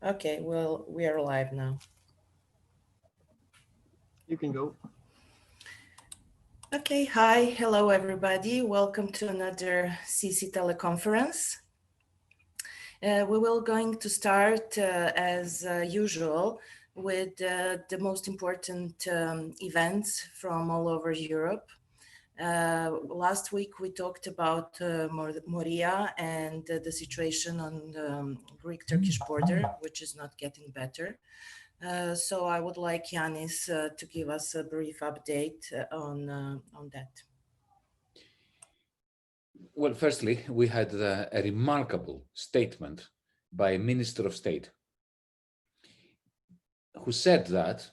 Okay, well, we are live now. You can go. Okay, hi, hello everybody. Welcome to another CC teleconference. We will going to start as usual with the most important events from all over Europe. Last week we talked about Moria and the situation on the Greek-Turkish border, which is not getting better. So I would like Yanis to give us a brief update on that. Well, firstly, we had a remarkable statement by a Minister of State who said that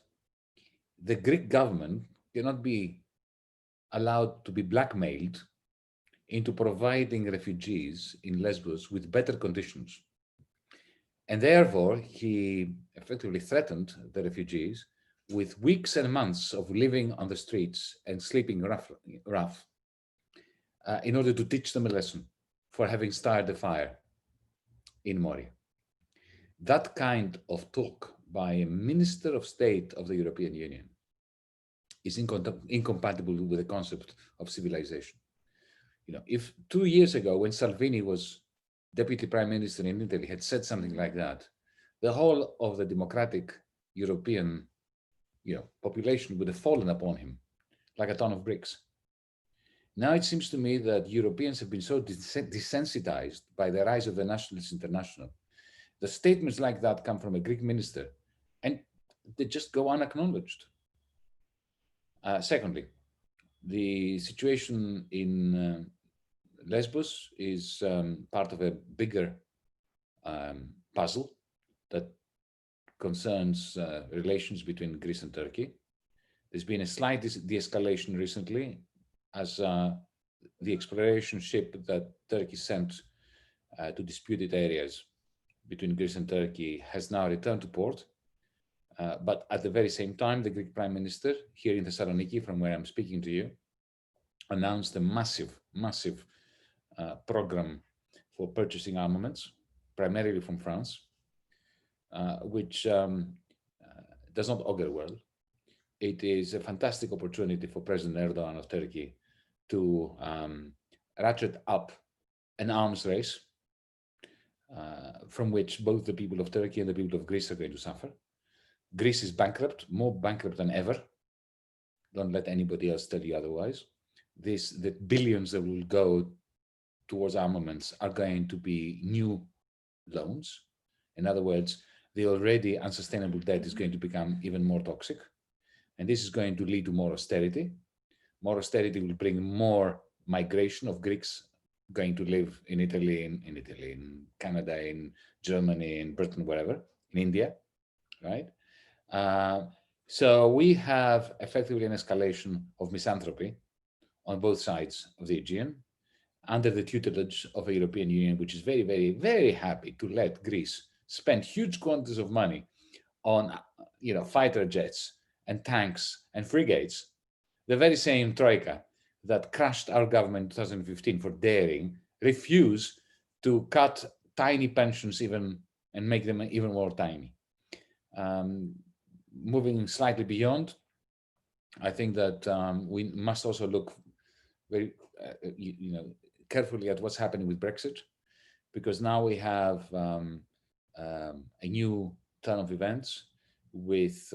the Greek government cannot be allowed to be blackmailed into providing refugees in Lesbos with better conditions. And therefore, he effectively threatened the refugees with weeks and months of living on the streets and sleeping rough in order to teach them a lesson for having started the fire in Moria. That kind of talk by a Minister of State of the European Union is incompatible with the concept of civilization. You know, if 2 years ago, when Salvini was Deputy Prime Minister in Italy, had said something like that, the whole of the democratic European, population would have fallen upon him like a ton of bricks. Now it seems to me that Europeans have been so desensitized by the rise of the Nationalist International. The statements like that come from a Greek minister, and they just go unacknowledged. Secondly, the situation in Lesbos is part of a bigger puzzle that concerns relations between Greece and Turkey. There's been a slight de-escalation recently as the exploration ship that Turkey sent to disputed areas between Greece and Turkey has now returned to port. But at the very same time, the Greek Prime Minister here in Thessaloniki, from where I'm speaking to you, announced a massive program for purchasing armaments, primarily from France, which does not augur well. It is a fantastic opportunity for President Erdogan of Turkey to ratchet up an arms race from which both the people of Turkey and the people of Greece are going to suffer. Greece is bankrupt, more bankrupt than ever. Don't let anybody else tell you otherwise. The billions that will go towards armaments are going to be new loans. In other words, the already unsustainable debt is going to become even more toxic. And this is going to lead to more austerity. More austerity will bring more migration of Greeks going to live in Italy, in Canada, in Germany, in Britain, wherever, in India, right? So we have effectively an escalation of misanthropy on both sides of the Aegean under the tutelage of a European Union, which is very, very, very happy to let Greece spend huge quantities of money on, fighter jets and tanks and frigates. The very same troika that crushed our government in 2015 for daring refuse to cut tiny pensions even and make them even more tiny. Moving slightly beyond, I think that we must also look very, carefully at what's happening with Brexit, because now we have a new turn of events with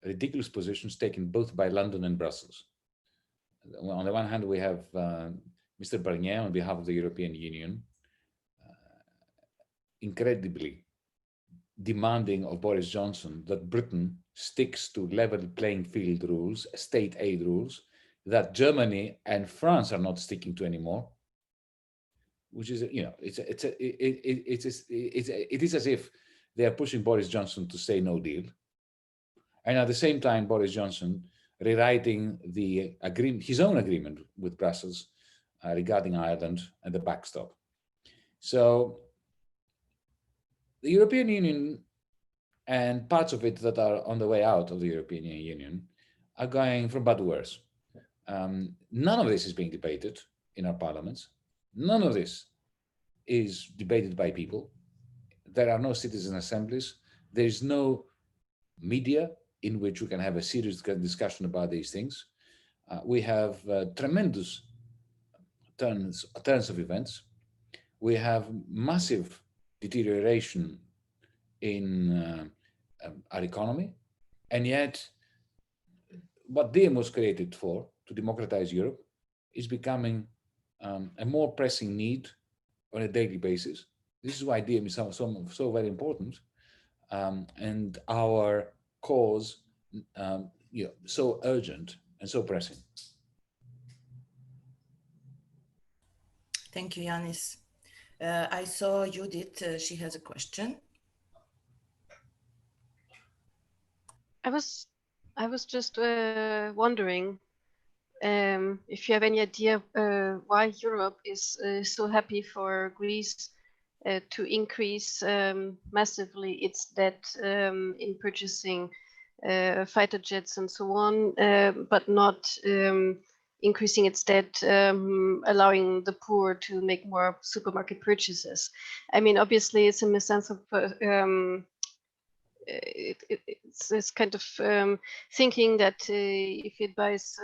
ridiculous positions taken both by London and Brussels. On the one hand, we have Mr. Barnier on behalf of the European Union, incredibly demanding of Boris Johnson that Britain sticks to level playing field rules, state aid rules, that Germany and France are not sticking to anymore, which is, it is as if they are pushing Boris Johnson to say no deal. And at the same time, Boris Johnson rewriting the his own agreement with Brussels regarding Ireland and the backstop. So the European Union and parts of it that are on the way out of the European Union are going from bad to worse. None of this is being debated in our parliaments. None of this is debated by people. There are no citizen assemblies. There is no media in which we can have a serious discussion about these things. We have tremendous turns of events. We have massive deterioration in our economy, and yet what DiEM was created for, to democratize Europe, is becoming a more pressing need on a daily basis. This is why DiEM is so very important, and our cause so urgent and so pressing. Thank you, Yanis. I saw Judith, she has a question. I was just wondering if you have any idea why Europe is so happy for Greece to increase massively its debt in purchasing fighter jets and so on, but not increasing its debt, allowing the poor to make more supermarket purchases. I mean, obviously, it's in the sense of it's kind of thinking that if it buys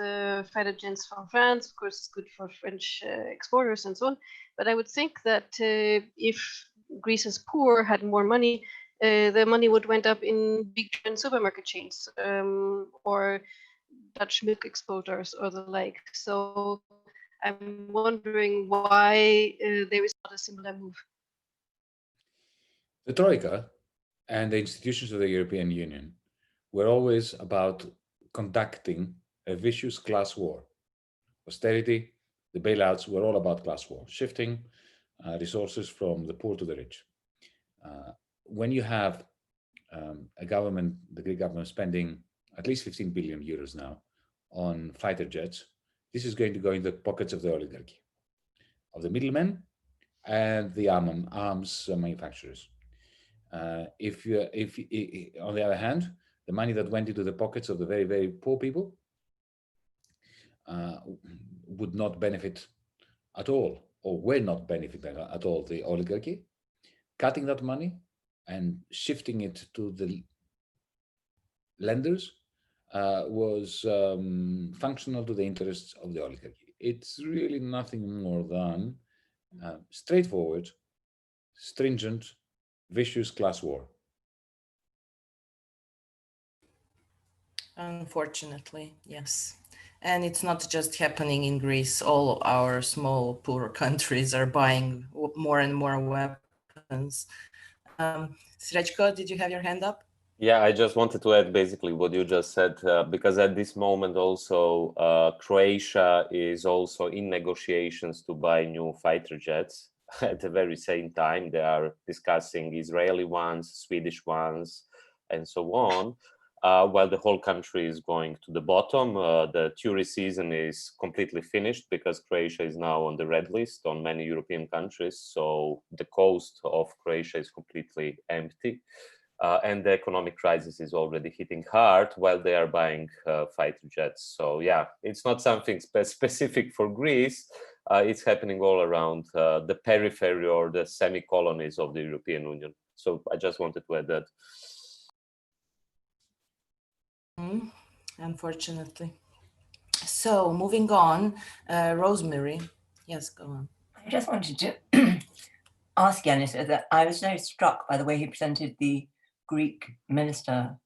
fighter jets from France, of course, it's good for French exporters and so on. But I would think that if Greece's poor had more money, the money would wind up in big supermarket chains or Dutch milk exporters or the like. So I'm wondering why there is not a similar move. The Troika and the institutions of the European Union were always about conducting a vicious class war. Austerity, the bailouts were all about class war, shifting resources from the poor to the rich. When you have a government, the Greek government, spending at least 15 billion euros now on fighter jets, this is going to go in the pockets of the oligarchy, of the middlemen and the arms manufacturers. If on the other hand, the money that went into the pockets of the very, very poor people would not benefit at all, or will not benefit at all the oligarchy, cutting that money and shifting it to the lenders was functional to the interests of the oligarchy. It's really nothing more than straightforward, stringent, vicious class war. Unfortunately, yes. And it's not just happening in Greece. All our small, poor countries are buying more and more weapons. Srečko, did you have your hand up? Yeah, I just wanted to add basically what you just said, because at this moment also Croatia is also in negotiations to buy new fighter jets. At the very same time, they are discussing Israeli ones, Swedish ones, and so on. While the whole country is going to the bottom, the tourist season is completely finished because Croatia is now on the red list on many European countries. So the coast of Croatia is completely empty. And the economic crisis is already hitting hard while they are buying fighter jets. So yeah, it's not something specific for Greece. It's happening all around the periphery or the semi-colonies of the European Union. So I just wanted to add that. Unfortunately. So moving on, Rosemary. Yes, go on. I just wanted to ask Yanis that I was very struck by the way he presented the Greek minister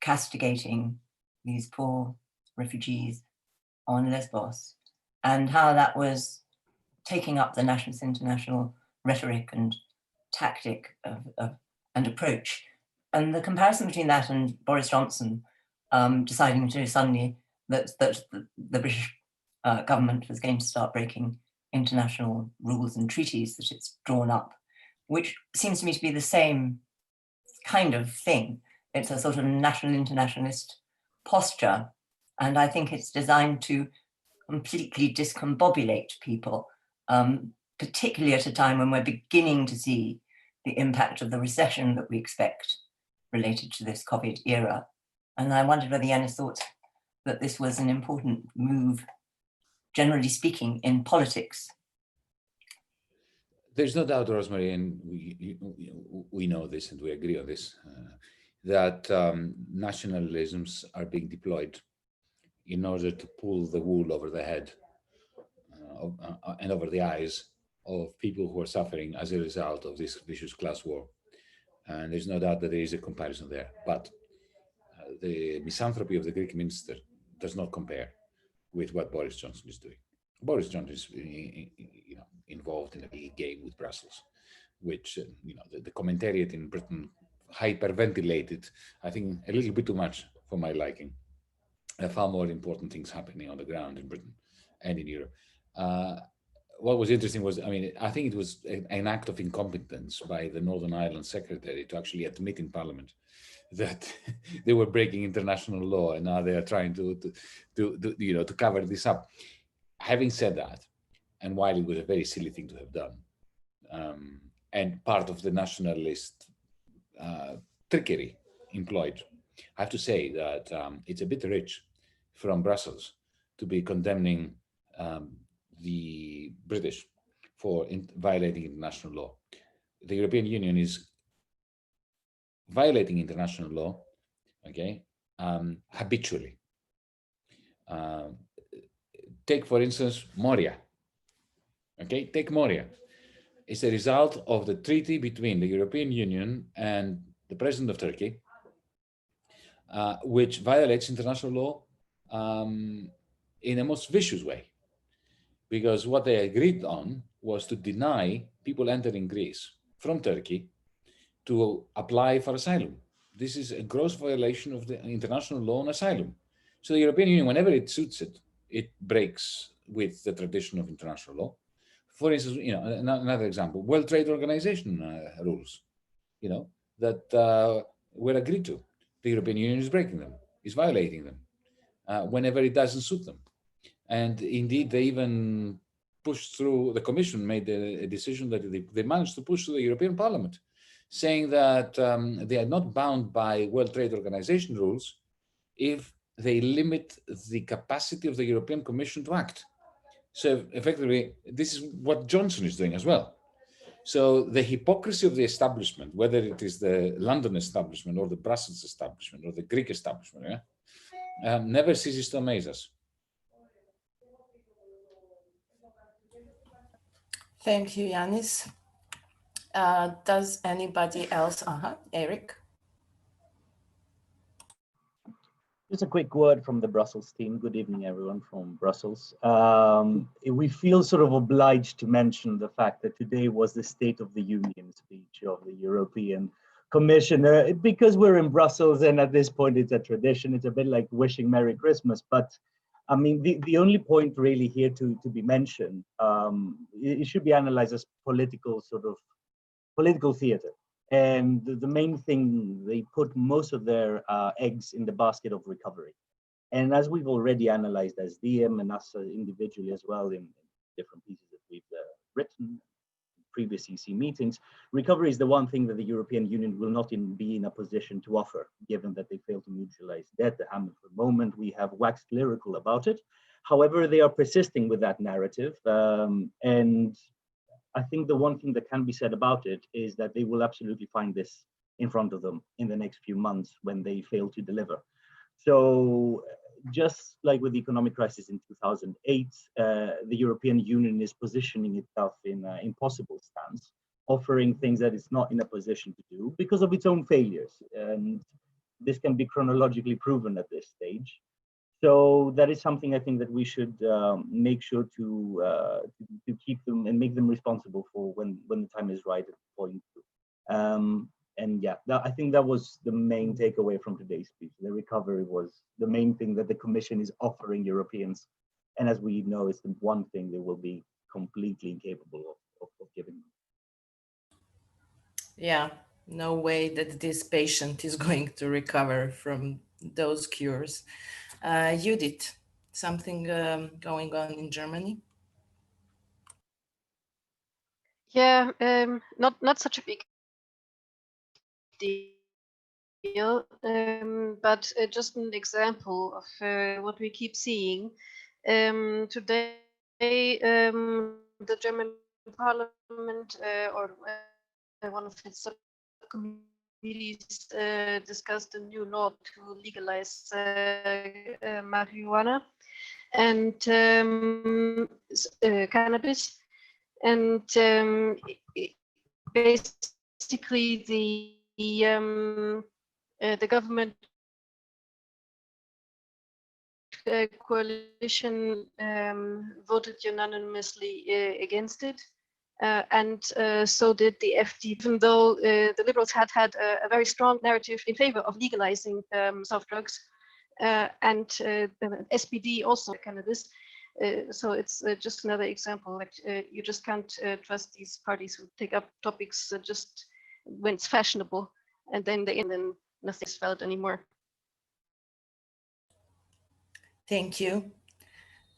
castigating these poor refugees on Lesbos, and how that was taking up the nationalist international rhetoric and tactic and approach. And the comparison between that and Boris Johnson deciding to suddenly that the British government was going to start breaking international rules and treaties that it's drawn up, which seems to me to be the same kind of thing. It's a sort of national internationalist posture, and I think it's designed to completely discombobulate people, particularly at a time when we're beginning to see the impact of the recession that we expect related to this COVID era. And I wondered whether Yanis thought that this was an important move, generally speaking, in politics. There's no doubt, Rosemary, and we know this and we agree on this, that nationalisms are being deployed in order to pull the wool over the head and over the eyes of people who are suffering as a result of this vicious class war. And there's no doubt that there is a comparison there. But the misanthropy of the Greek minister does not compare with what Boris Johnson is doing. Boris Johnson is, involved in a big game with Brussels, which the commentariat in Britain hyperventilated, I think, a little bit too much for my liking. Far more important things happening on the ground in Britain and in Europe. What was interesting was, I think it was an act of incompetence by the Northern Ireland secretary to actually admit in Parliament that they were breaking international law, and now they are trying to cover this up. Having said that, and while it was a very silly thing to have done, and part of the nationalist trickery employed, I have to say that it's a bit rich from Brussels to be condemning the British for violating international law. The European Union is violating international law, okay, habitually. Take, for instance, Moria. Okay, take Moria. It's a result of the treaty between the European Union and the President of Turkey, which violates international law in a most vicious way. Because what they agreed on was to deny people entering Greece from Turkey to apply for asylum. This is a gross violation of the international law on asylum. So the European Union, whenever it suits it, it breaks with the tradition of international law. For instance, another example, World Trade Organization rules, that were agreed to. The European Union is breaking them, is violating them whenever it doesn't suit them. And indeed, they even pushed through, the Commission made a decision that they managed to push through the European Parliament, saying that they are not bound by World Trade Organization rules if they limit the capacity of the European Commission to act. So effectively, this is what Johnson is doing as well. So the hypocrisy of the establishment, whether it is the London establishment or the Brussels establishment or the Greek establishment, never ceases to amaze us. Thank you, Yanis. Does anybody else? Eric? Just a quick word from the Brussels team. Good evening, everyone from Brussels. We feel sort of obliged to mention the fact that today was the State of the Union speech of the European Commissioner, because we're in Brussels and at this point it's a tradition. It's a bit like wishing Merry Christmas, but I mean, the only point really here to be mentioned, it should be analyzed as political theater. And the main thing, they put most of their eggs in the basket of recovery. And as we've already analyzed as DiEM and us individually as well in different pieces that we've written in previous EC meetings, recovery is the one thing that the European Union will not be in a position to offer, given that they fail to mutualize debt. The Hamilton moment, we have waxed lyrical about it. However, they are persisting with that narrative. And I think the one thing that can be said about it is that they will absolutely find this in front of them in the next few months when they fail to deliver. So just like with the economic crisis in 2008, the European Union is positioning itself in an impossible stance, offering things that it's not in a position to do because of its own failures. And this can be chronologically proven at this stage. So that is something I think that we should make sure to keep them and make them responsible for when the time is right at the point. And yeah, I think that was the main takeaway from today's speech. The recovery was the main thing that the Commission is offering Europeans. And as we know, it's the one thing they will be completely incapable of giving them. Yeah, no way that this patient is going to recover from those cures. Judith, something going on in Germany? Yeah, not such a big deal, but just an example of what we keep seeing. Today, the German Parliament or one of its subcommittees discussed a new law to legalize marijuana and cannabis, and basically the government coalition voted unanimously against it, and so did the FD, even though the Liberals had a very strong narrative in favor of legalizing soft drugs, and the SPD also cannabis. So it's just another example that you just can't trust these parties who take up topics just when it's fashionable, and then nothing's felt anymore. Thank you.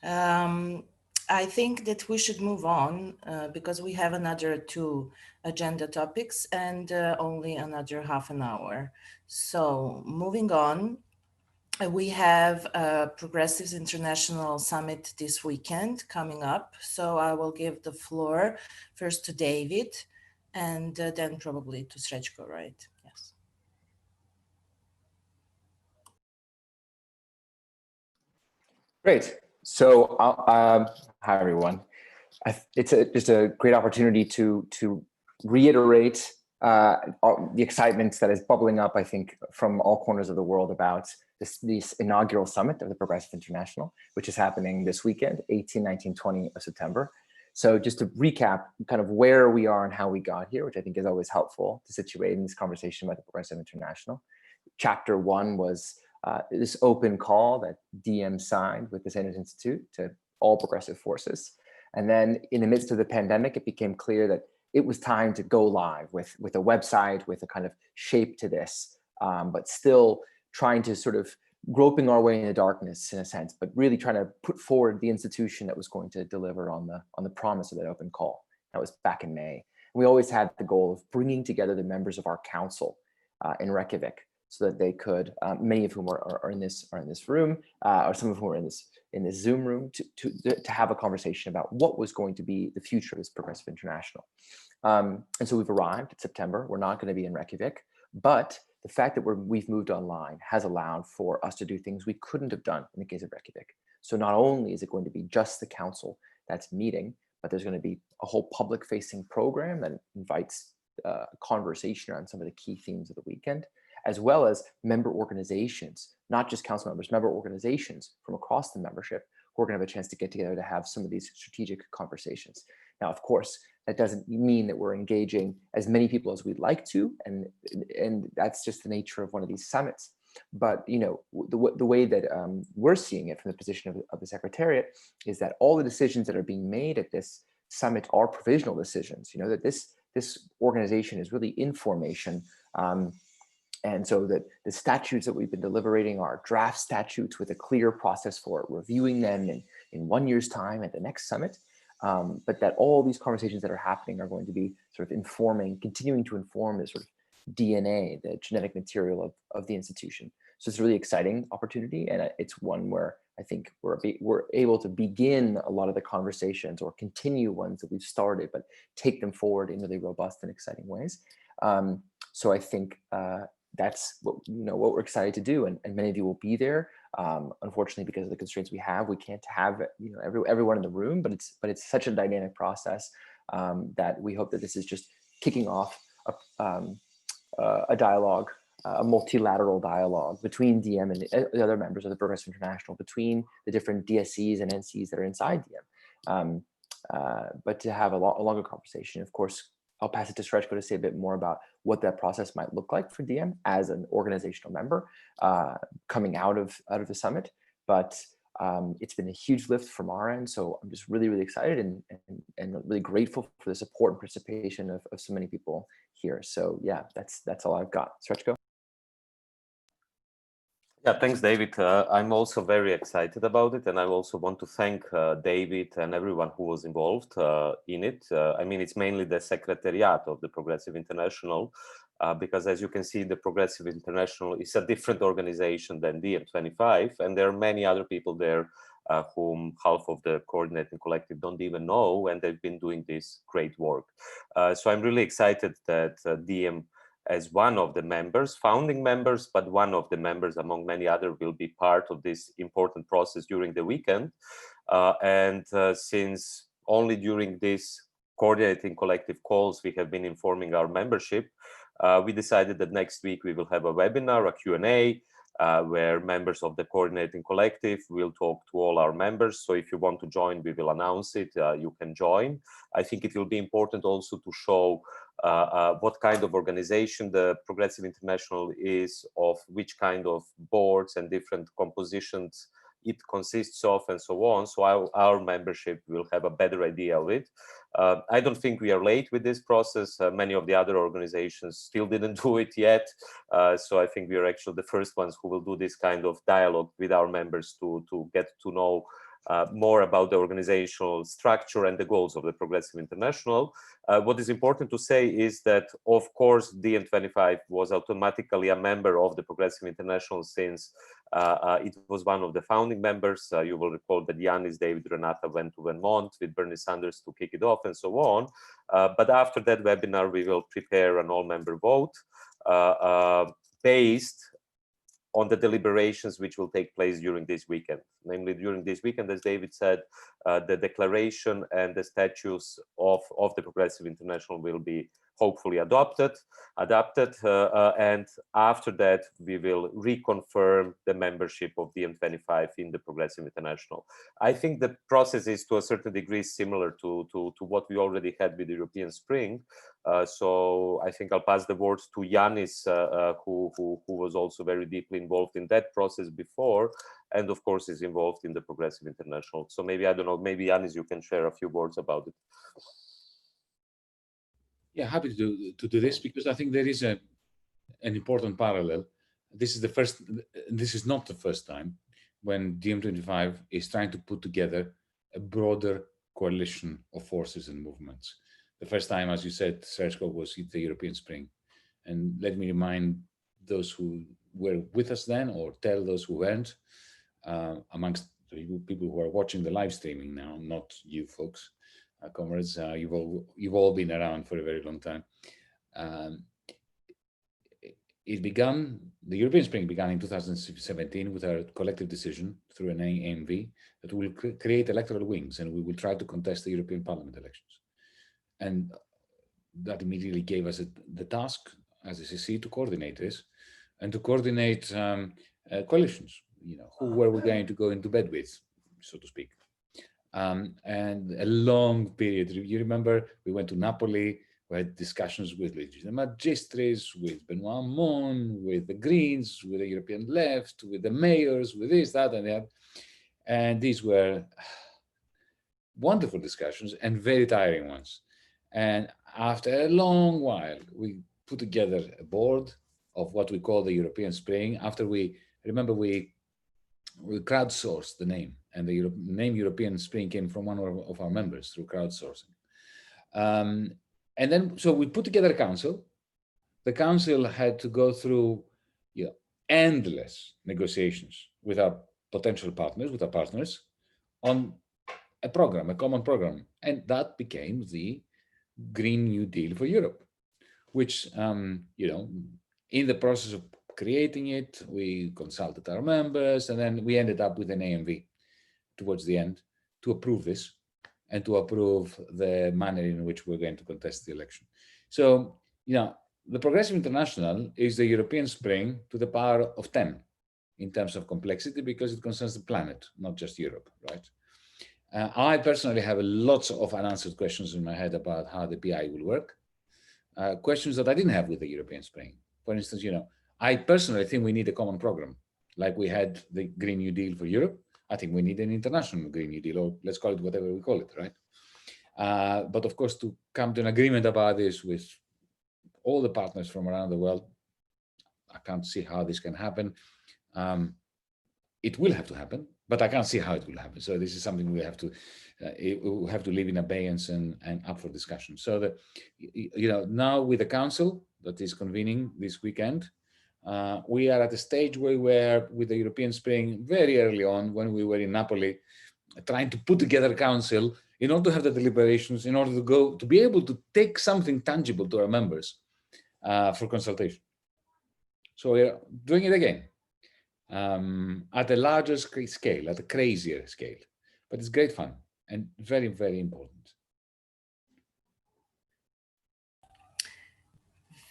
I think that we should move on because we have another 2 agenda topics and only another half an hour. So moving on, we have a Progressives International Summit this weekend coming up. So I will give the floor first to David and then probably to Srećko, right? Yes. Great. So, hi everyone. It's just a great opportunity to reiterate the excitement that is bubbling up, I think, from all corners of the world about this inaugural summit of the Progressive International, which is happening this weekend, 18, 19, 20 of September. So just to recap kind of where we are and how we got here, which I think is always helpful to situate in this conversation about the Progressive International. Chapter 1 was this open call that DiEM signed with the Sanders Institute to all progressive forces. And then in the midst of the pandemic, it became clear that it was time to go live with a website, with a kind of shape to this, but still trying to sort of groping our way in the darkness in a sense, but really trying to put forward the institution that was going to deliver on the promise of that open call. That was back in May. And we always had the goal of bringing together the members of our council in Reykjavik, so that they could, many of whom are in this room, or some of whom are in this Zoom room, to have a conversation about what was going to be the future of this Progressive International. And so we've arrived at September. We're not going to be in Reykjavik, but the fact that we've moved online has allowed for us to do things we couldn't have done in the case of Reykjavik. So not only is it going to be just the council that's meeting, but there's going to be a whole public-facing program that invites conversation around some of the key themes of the weekend, as well as member organizations, not just council members, member organizations from across the membership who are going to have a chance to get together to have some of these strategic conversations. Now, of course, that doesn't mean that we're engaging as many people as we'd like to, and that's just the nature of one of these summits. But you know, the way that we're seeing it from the position of the Secretariat is that all the decisions that are being made at this summit are provisional decisions. You know, that this organization is really in formation. And so that the statutes that we've been deliberating are draft statutes with a clear process for reviewing them in 1 year's time at the next summit. But that all these conversations that are happening are going to be sort of continuing to inform the sort of DNA, the genetic material of the institution. So it's a really exciting opportunity. And it's one where I think we're able to begin a lot of the conversations or continue ones that we've started, but take them forward in really robust and exciting ways. So I think that's what we're excited to do, and many of you will be there. Unfortunately, because of the constraints we have, we can't have everyone in the room, but it's such a dynamic process that we hope that this is just kicking off a dialogue, a multilateral dialogue between DiEM and the other members of the Progressive International, between the different DSCs and NCs that are inside DiEM, but to have a longer conversation. Of course, I'll pass it to Srećko to say a bit more about what that process might look like for DiEM as an organizational member coming out of the summit. But it's been a huge lift from our end. So I'm just really, really excited and really grateful for the support and participation of so many people here. So yeah, that's all I've got. Srećko. Yeah, thanks, David. I'm also very excited about it, and I also want to thank David and everyone who was involved in it. I mean, it's mainly the Secretariat of the Progressive International, because as you can see, the Progressive International is a different organization than DiEM25, and there are many other people there whom half of the coordinating collective don't even know, and they've been doing this great work. So I'm really excited that DiEM, as one of the members, founding members, but one of the members among many other, will be part of this important process during the weekend. Since only during this coordinating collective calls we have been informing our membership, we decided that next week we will have a webinar, a Q&A, where members of the coordinating collective will talk to all our members. So if you want to join, we will announce it, you can join. I think it will be important also to show what kind of organization the Progressive International is, of which kind of boards and different compositions it consists of, and so on. So our membership will have a better idea of it. I don't think we are late with this process. Many of the other organizations still didn't do it yet. So I think we are actually the first ones who will do this kind of dialogue with our members to get to know more about the organizational structure and the goals of the Progressive International. What is important to say is that, of course, DiEM25 was automatically a member of the Progressive International since it was one of the founding members. You will recall that Yanis, David, Renata went to Vermont with Bernie Sanders to kick it off, and so on. But after that webinar, we will prepare an all-member vote based on the deliberations which will take place during this weekend. Namely, during this weekend, as David said, the declaration and the statutes of the Progressive International will be hopefully adopted, and after that we will reconfirm the membership of DiEM25 in the Progressive International. I think the process is to a certain degree similar to what we already had with the European Spring. So I think I'll pass the words to Yanis, who was also very deeply involved in that process before, and of course is involved in the Progressive International. So maybe, I don't know, maybe Yanis, you can share a few words about it. Yeah, happy to do this, because I think there is an important parallel. This is not the first time when DiEM25 is trying to put together a broader coalition of forces and movements. The first time, as you said, Sergio, was the European Spring. And let me remind those who were with us then, or tell those who weren't, amongst the people who are watching the live streaming now, not you folks, comrades, you've all been around for a very long time. The European Spring began in 2017 with a collective decision through an AMV that will create electoral wings, and we will try to contest the European Parliament elections. And that immediately gave us the task as a CC to coordinate this, and to coordinate coalitions. You know, who were we going to go into bed with, so to speak. And a long period. You remember, we went to Napoli, we had discussions with the Magistris, with Benoit Hamon, with the Greens, with the European Left, with the mayors, with this, that, and that. And these were wonderful discussions and very tiring ones. And after a long while, we put together a board of what we call the European Spring. After we crowdsourced the name, and the name European Spring came from one of our members through crowdsourcing. And then, so we put together a council. The council had to go through endless negotiations with our potential partners, with our partners, on a program, a common program. And that became the Green New Deal for Europe, which, in the process of creating it, we consulted our members, and then we ended up with an AMV towards the end to approve this and to approve the manner in which we're going to contest the election. So, the Progressive International is the European Spring to the power of 10 in terms of complexity, because it concerns the planet, not just Europe, right? I personally have lots of unanswered questions in my head about how the PI will work, questions that I didn't have with the European Spring. For instance, I personally think we need a common program, like we had the Green New Deal for Europe. I think we need an international Green New Deal, or let's call it whatever we call it, right? But of course, to come to an agreement about this with all the partners from around the world, I can't see how this can happen. It will have to happen, but I can't see how it will happen. So this is something we have to live in abeyance and up for discussion. So that, now with the council that is convening this weekend, We are at a stage where we were with the European Spring very early on when we were in Napoli, trying to put together a council in order to have the deliberations, in order to be able to take something tangible to our members for consultation. So we're doing it again at a larger scale, at a crazier scale, but it's great fun and very, very important.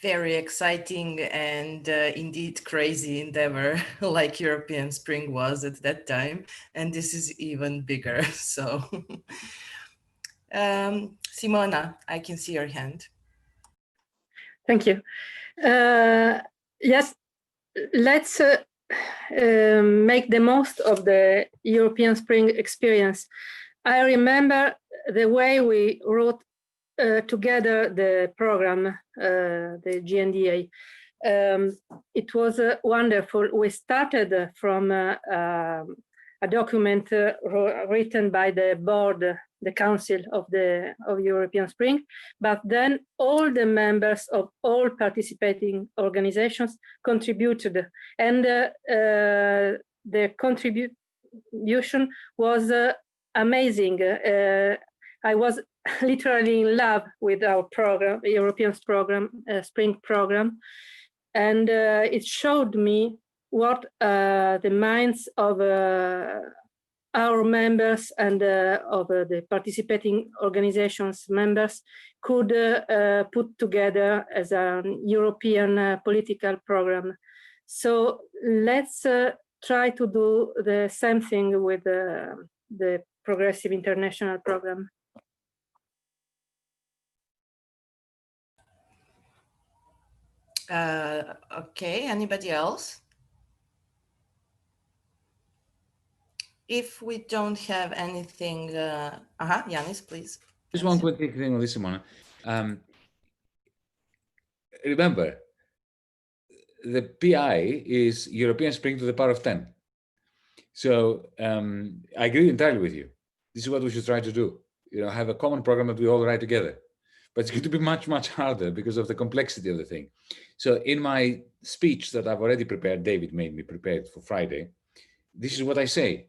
Very exciting and indeed crazy endeavor like European Spring was at that time. And this is even bigger. So Simona, I can see your hand. Thank you. Yes, let's make the most of the European Spring experience. I remember the way we wrote together the program, the GNDA. It was wonderful. We started from a document written by the board, the Council of European Spring, but then all the members of all participating organizations contributed, and the contribution was amazing. I was literally in love with our program, European Spring program, and it showed me what the minds of our members and of the participating organizations members could put together as a European political program. So let's try to do the same thing with the Progressive International Program. Okay, anybody else? If we don't have anything, Yanis, please. Just one quick thing on this, Simona. Remember, the PI is European Spring to the power of 10. So I agree entirely with you. This is what we should try to do. Have a common program that we all write together. But it's going to be much, much harder because of the complexity of the thing. So in my speech that I've already prepared, David made me prepared for Friday, this is what I say.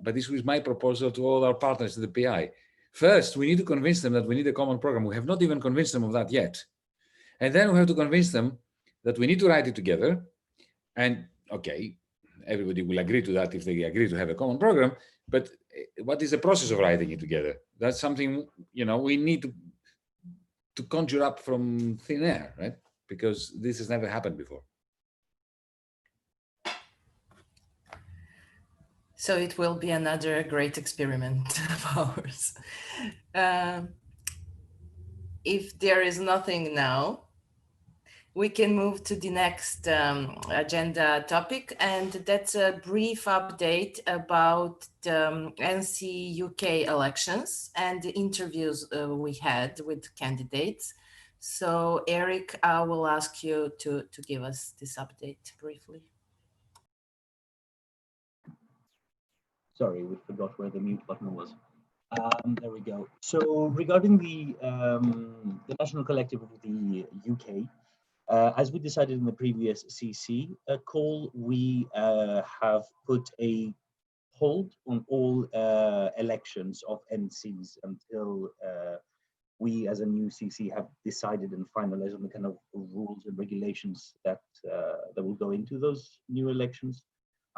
But this was my proposal to all our partners in the PI. First, we need to convince them that we need a common program. We have not even convinced them of that yet. And then we have to convince them that we need to write it together. And okay, everybody will agree to that if they agree to have a common program. But what is the process of writing it together? That's something, we need to conjure up from thin air, right? Because this has never happened before. So it will be another great experiment of ours. If there is nothing now, we can move to the next agenda topic, and that's a brief update about the NC UK elections and the interviews we had with candidates. So Eric, I will ask you to give us this update briefly. Sorry, we forgot where the mute button was. There we go. So regarding the National Collective of the UK, as we decided in the previous CC call, we have put a hold on all elections of NCs until we as a new CC have decided and finalized on the kind of rules and regulations that will go into those new elections.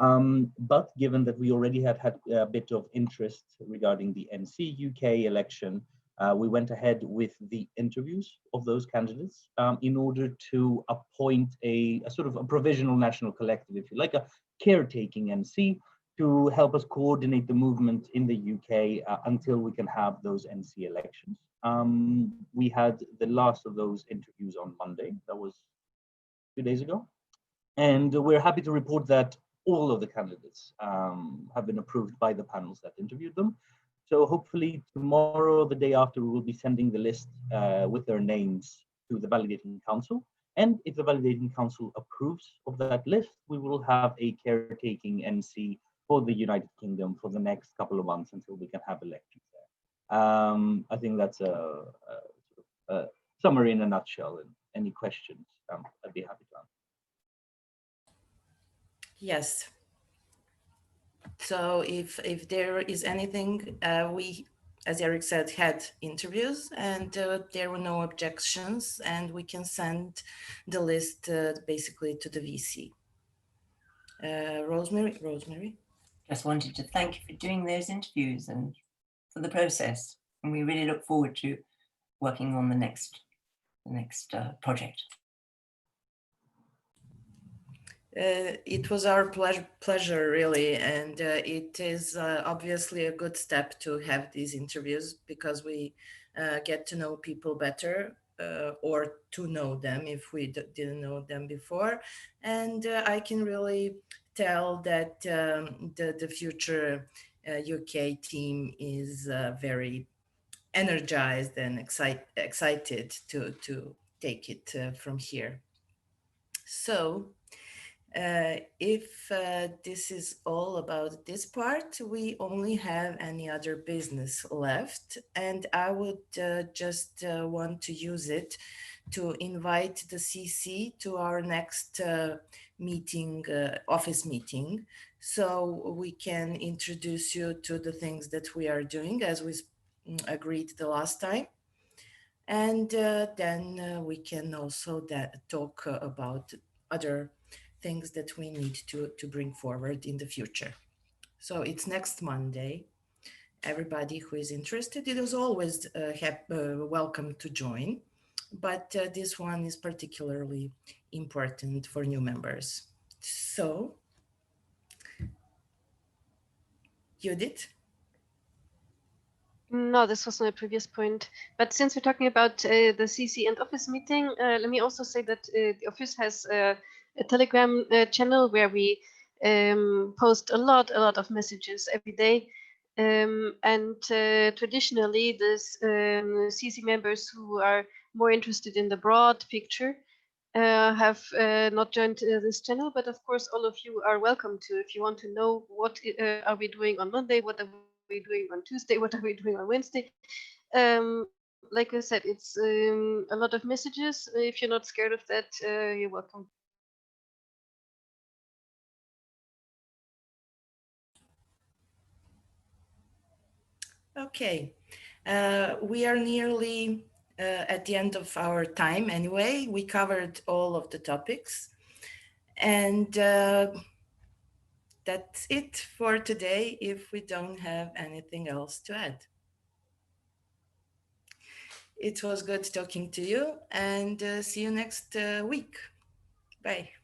But given that we already had a bit of interest regarding the NC UK election, we went ahead with the interviews of those candidates in order to appoint a sort of a provisional national collective, if you like, a caretaking NC to help us coordinate the movement in the UK until we can have those NC elections. We had the last of those interviews on Monday. That was 2 days ago. And we're happy to report that all of the candidates have been approved by the panels that interviewed them. So hopefully tomorrow, the day after, we will be sending the list with their names to the validating council. And if the validating council approves of that list, we will have a caretaking NC for the United Kingdom for the next couple of months until we can have elections there. I think that's a summary in a nutshell. And any questions, I'd be happy to answer. Yes. So if there is anything, we, as Eric said, had interviews and there were no objections, and we can send the list basically to the VC. Rosemary? Just wanted to thank you for doing those interviews and for the process. And we really look forward to working on the next project. It was our pleasure, really, and it is obviously a good step to have these interviews because we get to know people better, or to know them if we didn't know them before. And I can really tell that the future UK team is very energized and excited to take it from here. So if this is all about this part, we only have any other business left, and I would just want to use it to invite the CC to our next meeting, office meeting, so we can introduce you to the things that we are doing as we agreed the last time. And then we can also talk about other things that we need to bring forward in the future. So it's next Monday. Everybody who is interested, it is always welcome to join, but this one is particularly important for new members. So, Judith? No, this was my previous point. But since we're talking about the CC and office meeting, let me also say that the office has a Telegram channel where we post a lot of messages every day. And traditionally, this CC members who are more interested in the broad picture have not joined this channel. But of course, all of you are welcome to. If you want to know what are we doing on Monday, what are we doing on Tuesday, what are we doing on Wednesday. Like I said, it's a lot of messages. If you're not scared of that, you're welcome. Okay, we are nearly at the end of our time anyway. We covered all of the topics, and that's it for today if we don't have anything else to add. It was good talking to you, and see you next week. Bye.